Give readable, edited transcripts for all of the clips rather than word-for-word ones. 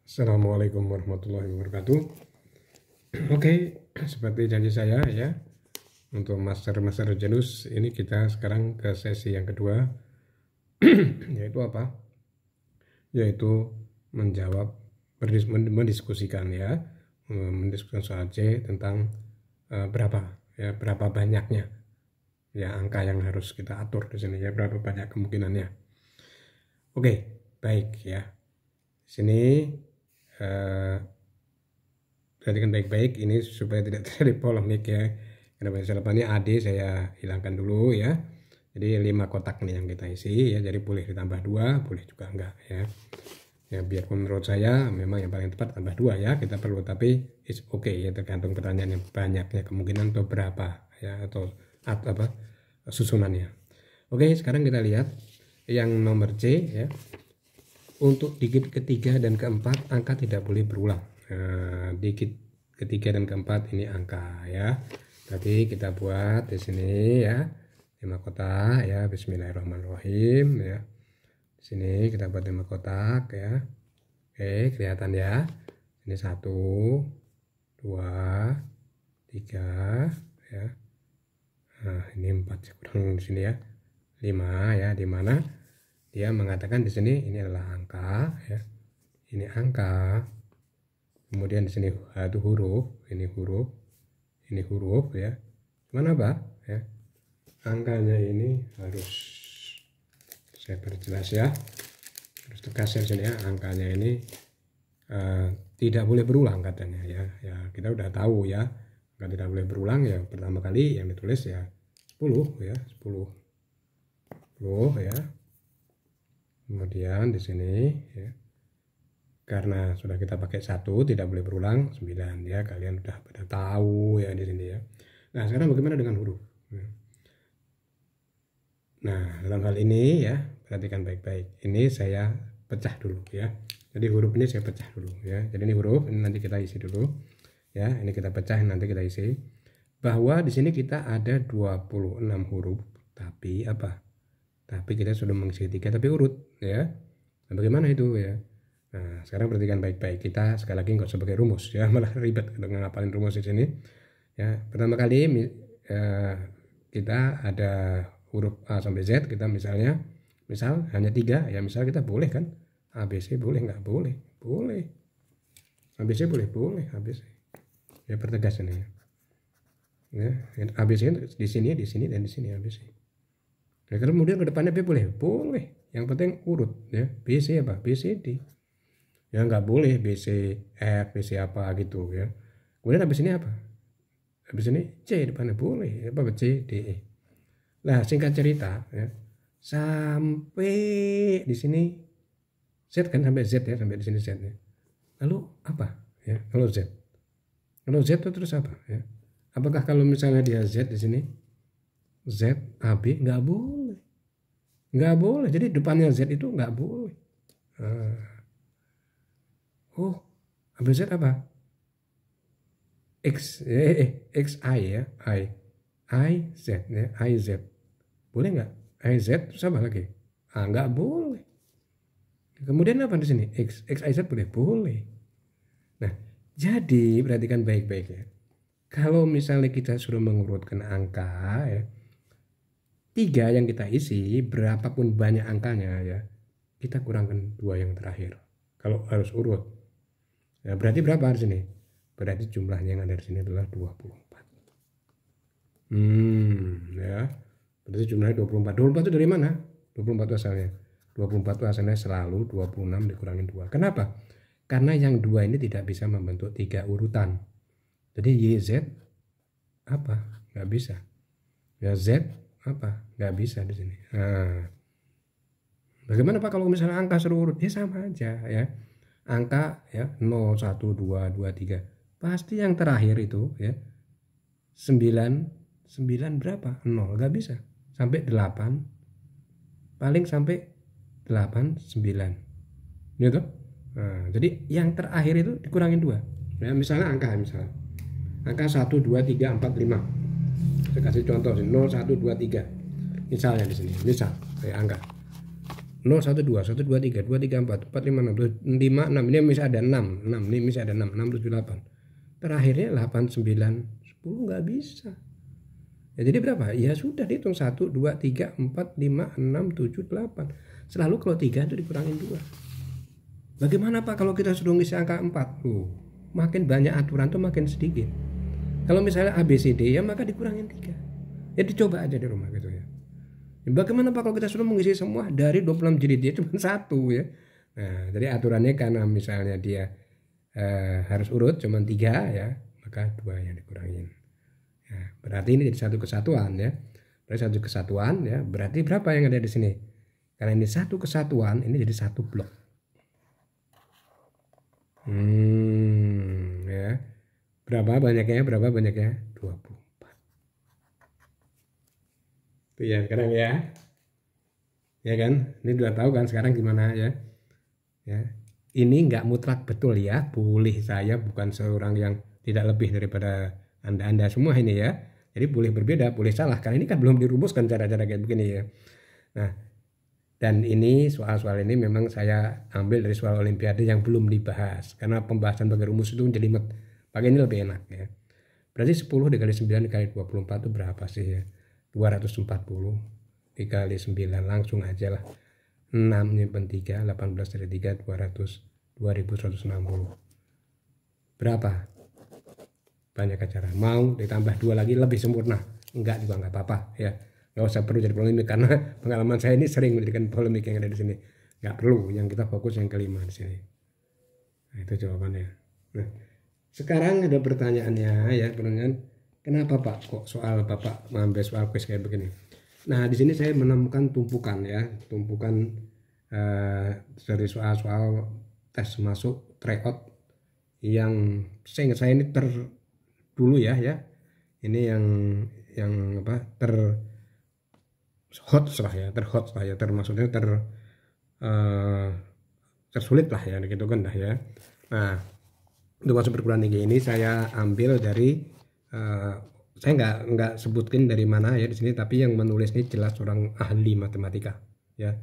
Assalamualaikum warahmatullahi wabarakatuh. Oke, seperti janji saya ya, untuk master Janus ini kita sekarang ke sesi yang kedua, yaitu apa? Yaitu menjawab, mendiskusikan ya, mendiskusikan soal C tentang berapa banyaknya ya angka yang harus kita atur di sini ya, berapa banyak kemungkinannya. Oke, baik ya. Sini perhatikan baik-baik ini supaya tidak terjadi polemik ya. Karena selepannya AD saya hilangkan dulu ya. Jadi 5 kotak nih yang kita isi ya. Jadi boleh ditambah 2, boleh juga enggak ya. Ya biarpun menurut saya memang yang paling tepat tambah 2 ya. Kita perlu, tapi it's okay ya, tergantung pertanyaan yang banyaknya kemungkinan atau berapa ya, atau apa susunannya. Oke, sekarang kita lihat yang nomor C ya. Untuk digit ketiga dan keempat angka tidak boleh berulang. Nah, digit ketiga dan keempat ini angka ya. Tadi kita buat di sini ya 5 kotak ya. Bismillahirrahmanirrahim ya. Di sini kita buat 5 kotak ya. Oke, kelihatan ya. Ini 1, 2, 3 ya. Nah, ini 4 kurang di sini ya. 5 ya, di mana dia mengatakan di sini ini adalah angka ya. Ini angka. Kemudian di sini itu huruf, ini huruf ya. Mana Pak ya? Angkanya ini harus saya perjelas ya. Harus tegas ya sini ya, angkanya ini tidak boleh berulang katanya ya. Ya, kita udah tahu ya. Angka tidak boleh berulang ya. Pertama kali yang ditulis ya 10 ya, 10 ya. Kemudian di sini ya, karena sudah kita pakai 1 tidak boleh berulang 9 ya, kalian udah pada tahu ya di sini ya. Nah sekarang bagaimana dengan huruf? Nah dalam hal ini ya, perhatikan baik-baik. Ini saya pecah dulu ya. Jadi huruf ini saya pecah dulu ya. Jadi ini huruf, ini nanti kita isi dulu ya. Ini kita pecah, nanti kita isi. Bahwa di sini kita ada 26 huruf, tapi apa? Tapi kita sudah mengisi 3 tapi urut ya. Nah, bagaimana itu ya? Nah, sekarang perhatikan baik-baik. Kita sekali lagi nggak sebagai rumus ya, malah ribet dengan ngapalin rumus di sini. Ya, pertama kali kita ada huruf A sampai Z, kita misal hanya 3 ya, misal kita boleh kan? ABC boleh nggak? Boleh. Boleh. ABC boleh, ABC. Ya pertegas ini ya. Ya, ABC di sini, dan di sini ABC. Nah, kemudian ke depannya B boleh? Boleh. Yang penting urut ya. BC apa? BCD. Ya nggak boleh BC F, BC apa gitu ya. Kemudian habis ini apa? Habis ini C depannya boleh. Apa C, D, E. Nah, singkat cerita ya. Sampai di sini Z kan, sampai Z ya, sampai di sini Z ya. Lalu apa? Ya, kalau Z. Kalau Z itu terus apa ya? Apakah kalau misalnya dia Z di sini Z, AB nggak boleh. Nggak boleh. Jadi depannya Z itu nggak boleh. ABZ apa? XI ya. I Z ya. IZ. Boleh nggak? IZ terus apa lagi? Nggak boleh. Kemudian apa di sini? XIZ boleh? Boleh. Nah, jadi perhatikan baik-baik ya. Kalau misalnya kita sudah mengurutkan angka ya, 3 yang kita isi, berapapun banyak angkanya ya, kita kurangkan 2 yang terakhir. Kalau harus urut. Ya, berarti berapa di sini? Berarti jumlahnya yang ada di sini adalah 24. Ya. Berarti jumlahnya 24. 24 itu dari mana? 24 itu asalnya. 24 itu asalnya selalu 26 dikurangin 2. Kenapa? Karena yang 2 ini tidak bisa membentuk 3 urutan. Jadi YZ apa? Nggak bisa. Ya Z apa? Nggak bisa di sini. Nah, bagaimana Pak kalau misalnya angka suruh urut? Ya sama aja ya. Angka ya 0, 1, 2, 2, 3. Pasti yang terakhir itu ya 9 berapa? 0. Nggak bisa. Sampai 8. Paling sampai 8, 9. Gitu. Nah, jadi yang terakhir itu dikurangin 2. Ya, misalnya angka 1, 2, 3, 4, 5. Saya kasih contoh sini 0, 1, 2, 3. Misalnya di sini, misal kayak angka 0, 1, 2, 1, 2, 3, 2, 3, 4, 4, 5, 6, 6, ini masih ada 6, ini masih ada 6, 6, 7, 8. Terakhirnya 8, 9, 10 nggak bisa. Ya, jadi berapa? Ya sudah dihitung 1, 2, 3, 4, 5, 6, 7, 8. Selalu kalau 3 itu dikurangin 2. Bagaimana Pak kalau kita suruh ngisi angka 4? Makin banyak aturan tuh makin sedikit. Kalau misalnya ABCD ya maka dikurangin 3. Ya dicoba aja di rumah gitu ya. Bagaimana Pak kalau kita suruh mengisi semua dari 26 jilid dia cuma 1 ya. Nah, jadi aturannya karena misalnya dia harus urut cuma 3 ya, maka 2 yang dikurangin. Ya, berarti ini jadi satu kesatuan ya. Berarti satu kesatuan ya, berarti berapa yang ada di sini? Karena ini satu kesatuan, ini jadi satu blok. Ya. Berapa banyaknya? 24. Itu ya sekarang ya. Ya kan? Ini udah tahu kan sekarang gimana ya? Ya. Ini nggak mutlak betul ya. Boleh saya bukan seorang yang tidak lebih daripada Anda semua ini ya. Jadi boleh berbeda, boleh salah. Karena ini kan belum dirumuskan cara-cara kayak begini ya. Nah, dan ini soal-soal ini memang saya ambil dari soal olimpiade yang belum dibahas. Karena pembahasan bagi rumus itu menjadi pakai ini lebih enak ya. Berarti 10 dikali 9 dikali 24 itu berapa sih ya? 240 dikali 9 langsung aja lah. 6 nyimpen 3, 18 dari 3, 200, 2160. Berapa? Banyak acara. Mau ditambah 2 lagi lebih sempurna? Enggak juga enggak apa-apa ya. Enggak usah perlu jadi polemik karena pengalaman saya ini sering menjadikan polemik yang ada di sini. Enggak perlu, yang kita fokus yang kelima di sini. Nah, itu jawabannya. Nah, sekarang ada pertanyaannya ya, pertanyaan kenapa Pak kok soal Bapak mengambil soal kuis kayak begini? Nah, di sini saya menemukan tumpukan ya, tumpukan dari soal-soal tes masuk tryout yang seingat saya ini dulu ya. Ini yang apa terhot lah ya, termaksudnya tersulit lah ya gitu kan dah ya. Nah, untuk masuk perguruan tinggi ini saya ambil dari saya nggak sebutkan dari mana ya di sini, tapi yang menulis ini jelas orang ahli matematika ya.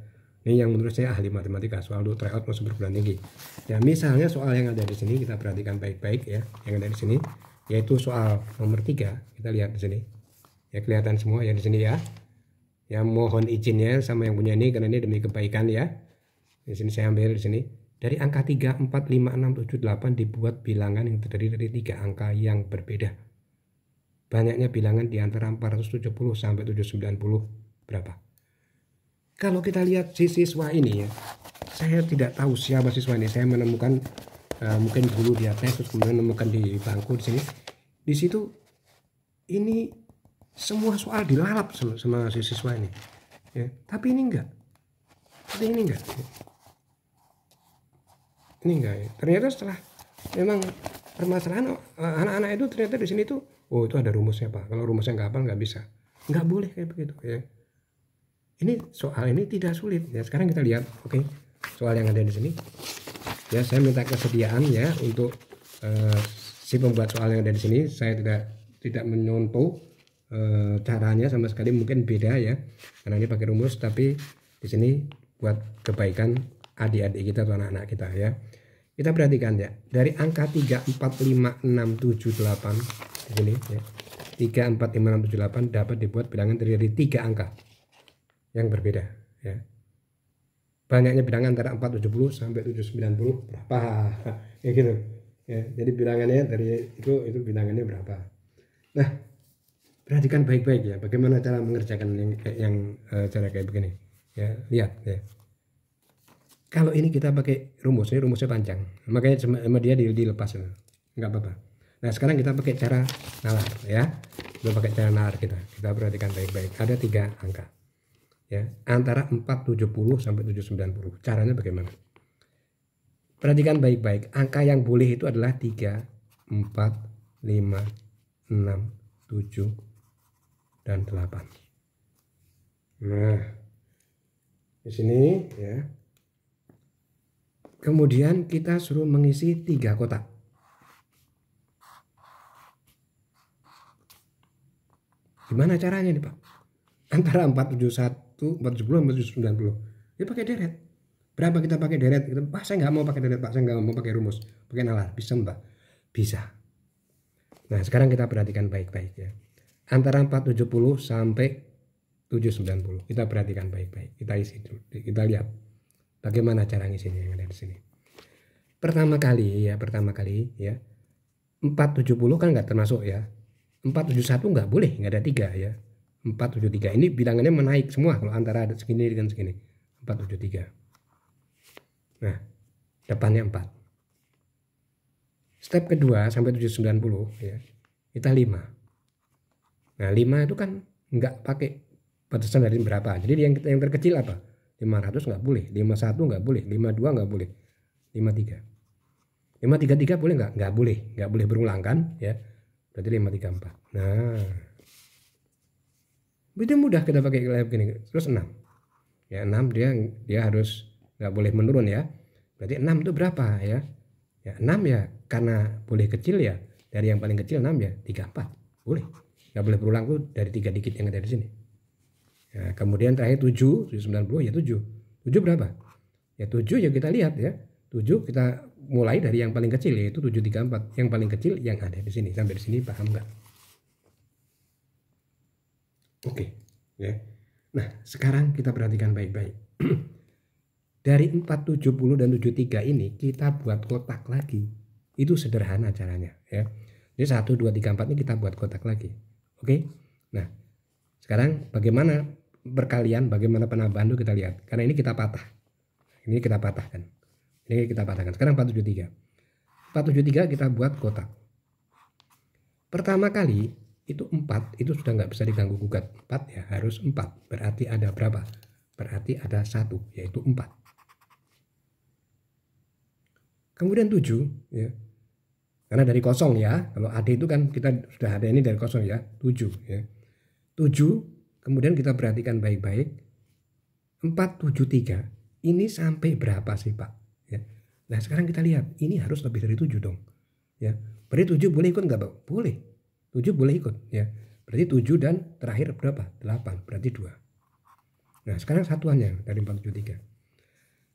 Ini yang menurut saya ahli matematika soal untuk tryout masuk perguruan tinggi. Ya, misalnya soal yang ada di sini kita perhatikan baik-baik ya, yang ada di sini yaitu soal nomor 3. Kita lihat di sini. Ya, kelihatan semua ya di sini ya. Ya, mohon izinnya sama yang punya ini karena ini demi kebaikan ya. Di sini saya ambil di sini. Dari angka 3, 4, 5, 6, 7, 8 dibuat bilangan yang terdiri dari 3 angka yang berbeda. Banyaknya bilangan di antara 470 sampai 790 berapa? Kalau kita lihat si siswa ini ya, saya tidak tahu siapa siswa ini. Saya menemukan mungkin dulu di atas, terus kemudian menemukan di bangku di sini. Di situ ini semua soal dilalap sama si siswa ini. Ya, tapi ini enggak. Ini enggak. Ini enggak ya. Ternyata setelah memang permasalahan anak-anak itu ternyata di sini tuh, oh itu ada rumusnya Pak. Kalau rumusnya nggak hafal nggak bisa. Nggak boleh kayak begitu ya. Ini soal ini tidak sulit ya. Sekarang kita lihat, oke, soal yang ada di sini. Ya, saya minta kesediaan ya untuk si pembuat soal yang ada di sini. Saya tidak menyontoh caranya sama sekali, mungkin beda ya. Karena ini pakai rumus, tapi di sini buat kebaikan adik-adik kita atau anak-anak kita ya. Kita perhatikan ya, dari angka 3, 4, 5, 6, 7, 8 di sini ya. 3, 4, 5, 6, 7, 8 dapat dibuat bilangan terdiri dari 3 angka yang berbeda ya. Banyaknya bilangan antara 470 sampai 790 berapa? Ya gitu. Ya, jadi bilangannya dari itu bilangannya berapa. Nah, perhatikan baik-baik ya bagaimana cara mengerjakan yang cara kayak begini. Ya, lihat ya. Kalau ini kita pakai rumus, ini rumusnya panjang. Makanya sama dia dilepas enggak apa-apa. Nah, sekarang kita pakai cara nalar ya. Kita pakai cara nalar kita. Kita perhatikan baik-baik. Ada 3 angka. Ya, antara 470 sampai 790. Caranya bagaimana? Perhatikan baik-baik. Angka yang boleh itu adalah 3, 4, 5, 6, 7 dan 8. Nah, di sini ya. Kemudian kita suruh mengisi 3 kotak. Gimana caranya nih Pak? Antara 471, 470, 490. Ya pakai deret. Berapa kita pakai deret? Pak, saya nggak mau pakai deret, Pak. Saya nggak mau pakai rumus, pakai nalar. Bisa, Mbak? Bisa. Nah, sekarang kita perhatikan baik-baik ya. Antara 470 sampai 790. Kita perhatikan baik-baik. Kita isi dulu. Kita lihat bagaimana cara ngisinya yang ada di sini. Pertama kali ya, 470 kan nggak termasuk ya. 471 nggak boleh, nggak ada 3 ya. 473 ini bilangannya menaik semua kalau antara ada segini dengan segini. 473. Nah, depannya 4. Step kedua sampai 790 ya. Kita 5. Nah, 5 itu kan nggak pakai batasan dari berapa. Jadi yang terkecil apa? 500 nggak boleh, 51 nggak boleh, 52 nggak boleh, 53. 533 boleh nggak? Nggak boleh berulang kan ya. Berarti 534. Nah, itu mudah kita pakai kayak begini. Terus 6. Ya 6 dia harus nggak boleh menurun ya. Berarti 6 itu berapa ya? Ya 6 ya karena boleh kecil ya. Dari yang paling kecil 6 ya 34. Boleh. Nggak boleh berulang tuh dari 3 digit yang ada di sini. Nah, kemudian terakhir 7, 790 ya 7. 7 berapa? Ya 7 ya kita lihat ya. 7 kita mulai dari yang paling kecil yaitu 734. Yang paling kecil yang ada di sini. Sampai di sini paham nggak? Oke, ya. Nah, sekarang kita perhatikan baik-baik. Dari 470 dan 73 ini kita buat kotak lagi. Itu sederhana caranya ya. Jadi 1 2 3 4 ini kita buat kotak lagi. Oke. Nah, sekarang bagaimana perkalian, bagaimana penambahan itu kita lihat. Karena ini kita patah. Ini kita patahkan. Ini kita patahkan. Sekarang 473. 473 kita buat kotak. Pertama kali itu 4 itu sudah nggak bisa diganggu gugat. 4 ya harus 4. Berarti ada berapa? Berarti ada 1 yaitu 4. Kemudian 7 ya. Karena dari kosong ya. Kalau AD itu kan kita sudah ada ini dari kosong ya. 7 ya. 7 kemudian kita perhatikan baik-baik. 473 ini sampai berapa sih Pak? Ya. Nah sekarang kita lihat ini harus lebih dari 7 dong. Ya. Berarti 7 boleh ikut nggak Pak? Boleh. 7 boleh ikut ya. Berarti 7 dan terakhir berapa? 8. Berarti 2. Nah sekarang satuannya dari 473.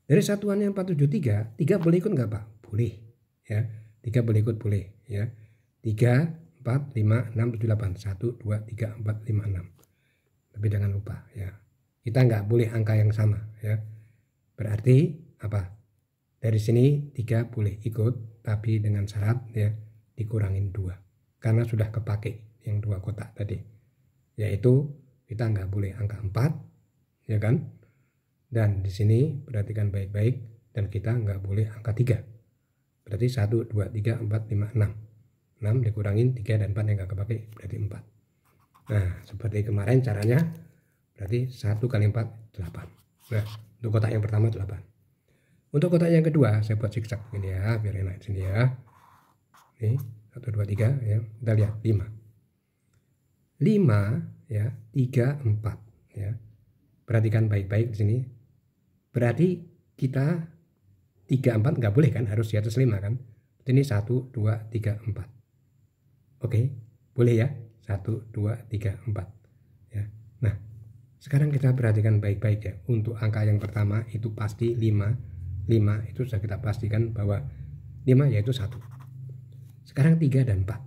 Dari satuannya 473, 3 boleh ikut nggak Pak? Boleh ya. 3 boleh ikut boleh ya. 3, 4, 5, 6, 7, 8. 1, 2, 3, 4, 5, 6. Tapi jangan lupa ya. Kita nggak boleh angka yang sama ya. Berarti apa? Dari sini 3 boleh ikut tapi dengan syarat ya dikurangin 2. Karena sudah kepake yang 2 kotak tadi. Yaitu kita nggak boleh angka 4 ya kan? Dan di sini perhatikan baik-baik dan kita nggak boleh angka 3. Berarti 1, 2, 3, 4, 5, 6. 6 dikurangin 3 dan 4 yang nggak kepake berarti 4. Nah seperti kemarin caranya berarti 1 kali 4 8. Nah untuk kotak yang pertama 8. Untuk kotak yang kedua saya buat zigzag ini ya biar enak di sini ya. Nih 1, 2, 3 ya. Kita lihat 5. 5 ya 3, 4 ya. Perhatikan baik-baik di sini. Berarti kita 3, 4 nggak boleh kan, harus di atas 5 kan. Ini 1, 2, 3, 4. Oke, boleh ya. 1, 2, 3, 4 ya. Nah sekarang kita perhatikan baik-baik ya. Untuk angka yang pertama itu pasti 5. 5 itu sudah kita pastikan bahwa 5 yaitu 1. Sekarang 3 dan 4.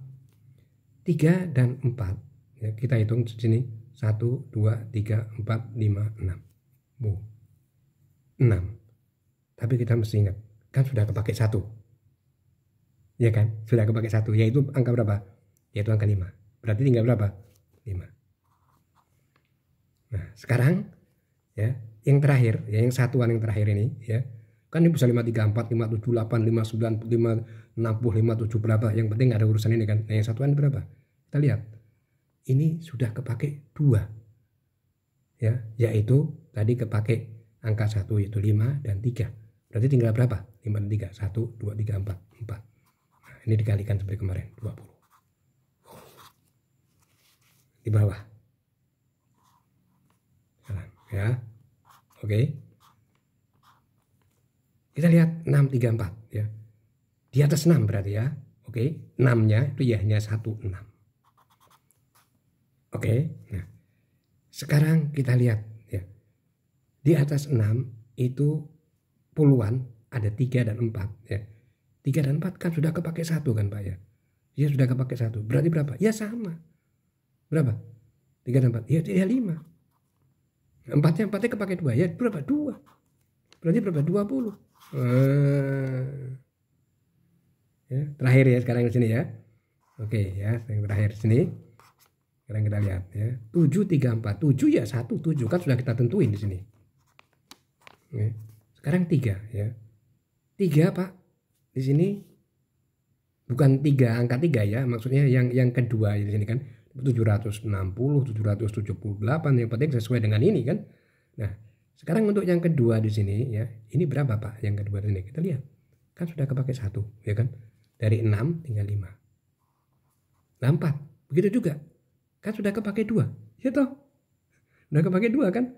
3 dan 4 ya, kita hitung di sini 1, 2, 3, 4, 5, 6. 6. Tapi kita mesti ingat kan sudah kepake 1. Ya kan? Sudah kepake 1 yaitu angka berapa? Yaitu angka 5. Berarti tinggal berapa? 5. Nah, sekarang ya, yang terakhir ya, yang satuan yang terakhir ini ya. Kan ini bisa 534, 578, 59, 560, 57 berapa? Yang penting nggak ada urusan ini kan. Nah, yang satuan berapa? Kita lihat. Ini sudah kepake 2. Ya, yaitu tadi kepake angka 1 yaitu 5 dan 3. Berarti tinggal berapa? 5 dan 3. 1, 2, 3, 4. 4. Nah, ini dikalikan seperti kemarin 20. Di bawah. Ya. Oke. Kita lihat 6, 3, 4 ya. Di atas 6 berarti ya. Oke, 6-nya itu ya hanya 1, 6. Oke. Nah, sekarang kita lihat ya. Di atas 6 itu puluhan, ada 3 dan 4 ya. 3 dan 4 kan sudah kepake 1 kan Pak ya. Ya sudah kepake 1. Berarti berapa? Ya sama. Berapa? 3 dan 4. Ya 5. 4-nya kepake 2. Ya berapa? 2. Berarti berapa? 20. Ya, terakhir ya sekarang di sini ya. Oke ya, yang terakhir sini. Sekarang kita lihat ya. 7 3 4. 7 ya 1 7 kan sudah kita tentuin di sini. Ya. Sekarang 3 ya. 3 Pak. Di sini bukan 3 angka 3 ya, maksudnya yang kedua di sini kan 760, 778 yang penting sesuai dengan ini kan. Nah, sekarang untuk yang kedua di sini ya, ini berapa Pak? Yang kedua di sini kita lihat. Kan sudah kepake 1 ya kan. Dari 6 tinggal 5. Nah, 4. Begitu juga. Kan sudah kepake 2. Ya toh? Sudah kepake 2 kan?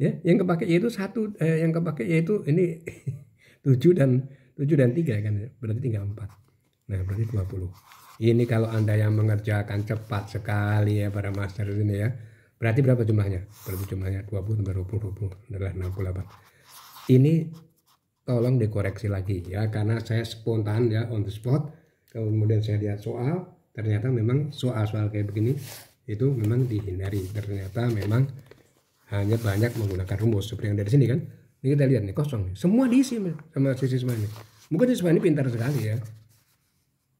Ya, yang kepake yaitu 1 yang kepake yaitu ini 7 dan 3 kan ya. Berarti tinggal 4. Nah, berarti 20. Ini kalau Anda yang mengerjakan cepat sekali ya para master ini ya. Berarti berapa jumlahnya? Berarti jumlahnya 20 tambah 20 adalah 68. Ini tolong dikoreksi lagi ya, karena saya spontan ya, on the spot. Kemudian saya lihat soal, ternyata memang soal-soal kayak begini itu memang dihindari. Ternyata memang hanya banyak menggunakan rumus seperti yang dari sini kan. Ini kita lihat nih kosong nih. Semua diisi sama siswa ini. Mungkin siswa ini pintar sekali ya.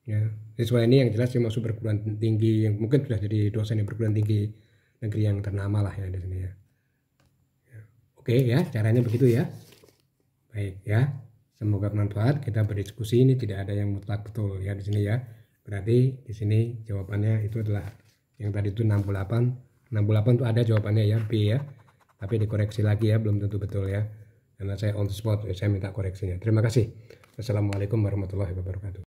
Ya, siswa ini yang jelas yang masuk perguruan tinggi, yang mungkin sudah jadi dosen yang perguruan tinggi negeri yang ternama lah ya di sini ya. Oke ya, caranya begitu ya. Baik ya, semoga bermanfaat. Kita berdiskusi, ini tidak ada yang mutlak betul ya di sini ya. Berarti di sini jawabannya itu adalah yang tadi itu 68. 68 itu ada jawabannya ya, B ya. Tapi dikoreksi lagi ya, belum tentu betul ya. Karena saya on the spot, saya minta koreksinya. Terima kasih. Wassalamualaikum warahmatullahi wabarakatuh.